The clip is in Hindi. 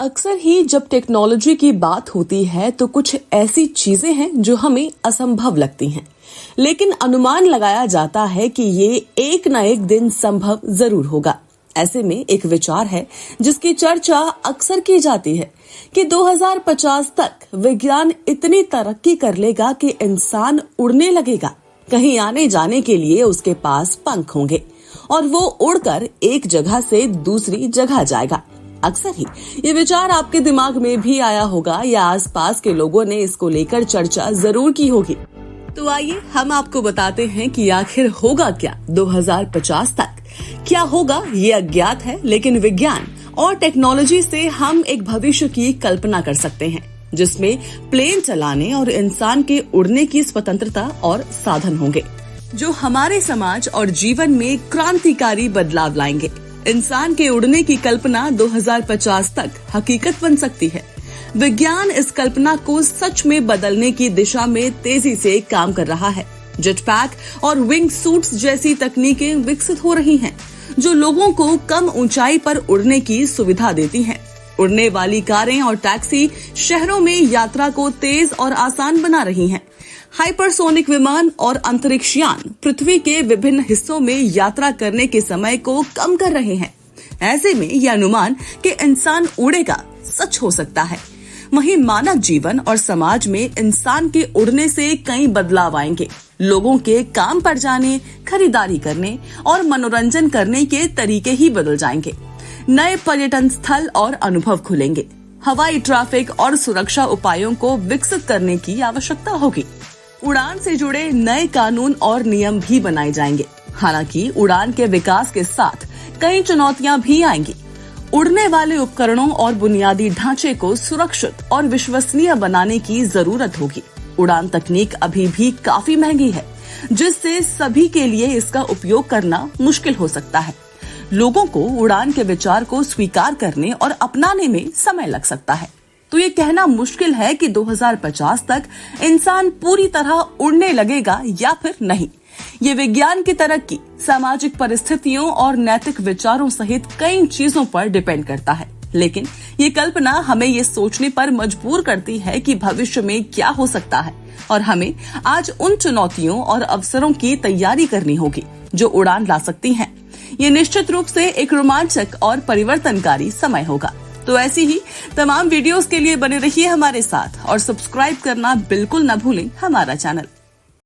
अक्सर ही जब टेक्नोलॉजी की बात होती है तो कुछ ऐसी चीजें हैं जो हमें असंभव लगती हैं, लेकिन अनुमान लगाया जाता है कि ये एक न एक दिन संभव जरूर होगा। ऐसे में एक विचार है जिसकी चर्चा अक्सर की जाती है कि 2050 तक विज्ञान इतनी तरक्की कर लेगा कि इंसान उड़ने लगेगा। कहीं आने जाने के लिए उसके पास पंख होंगे और वो उड़कर एक जगह से दूसरी जगह जाएगा। अक्सर ही ये विचार आपके दिमाग में भी आया होगा या आसपास के लोगों ने इसको लेकर चर्चा जरूर की होगी। तो आइए हम आपको बताते हैं कि आखिर होगा क्या 2050 तक। क्या होगा ये अज्ञात है, लेकिन विज्ञान और टेक्नोलॉजी से हम एक भविष्य की कल्पना कर सकते हैं जिसमें प्लेन चलाने और इंसान के उड़ने की स्वतंत्रता और साधन होंगे जो हमारे समाज और जीवन में क्रांतिकारी बदलाव लाएंगे। इंसान के उड़ने की कल्पना 2050 तक हकीकत बन सकती है। विज्ञान इस कल्पना को सच में बदलने की दिशा में तेजी से काम कर रहा है। जेटपैक और विंग सूट्स जैसी तकनीकें विकसित हो रही हैं, जो लोगों को कम ऊंचाई पर उड़ने की सुविधा देती हैं। उड़ने वाली कारें और टैक्सी शहरों में यात्रा को तेज और आसान बना रही हैं। हाइपरसोनिक विमान और अंतरिक्ष यान पृथ्वी के विभिन्न हिस्सों में यात्रा करने के समय को कम कर रहे हैं। ऐसे में यह अनुमान कि इंसान उड़ेगा सच हो सकता है। वहीं मानव जीवन और समाज में इंसान के उड़ने से कई बदलाव आएंगे। लोगों के काम पर जाने, खरीदारी करने और मनोरंजन करने के तरीके ही बदल जाएंगे। नए पर्यटन स्थल और अनुभव खुलेंगे। हवाई ट्रैफिक और सुरक्षा उपायों को विकसित करने की आवश्यकता होगी। उड़ान से जुड़े नए कानून और नियम भी बनाए जाएंगे। हालांकि उड़ान के विकास के साथ कई चुनौतियां भी आएंगी। उड़ने वाले उपकरणों और बुनियादी ढांचे को सुरक्षित और विश्वसनीय बनाने की जरूरत होगी। उड़ान तकनीक अभी भी काफी महंगी है, जिससे सभी के लिए इसका उपयोग करना मुश्किल हो सकता है। लोगों को उड़ान के विचार को स्वीकार करने और अपनाने में समय लग सकता है। तो ये कहना मुश्किल है कि 2050 तक इंसान पूरी तरह उड़ने लगेगा या फिर नहीं। ये विज्ञान की तरक्की, सामाजिक परिस्थितियों और नैतिक विचारों सहित कई चीजों पर डिपेंड करता है। लेकिन ये कल्पना हमें ये सोचने पर मजबूर करती है कि भविष्य में क्या हो सकता है और हमें आज उन चुनौतियों और अवसरों की तैयारी करनी होगी जो उड़ान ला सकती हैं। ये निश्चित रूप से एक रोमांचक और परिवर्तनकारी समय होगा। तो ऐसी ही तमाम वीडियोस के लिए बने रहिए हमारे साथ और सब्सक्राइब करना बिल्कुल न भूलें हमारा चैनल।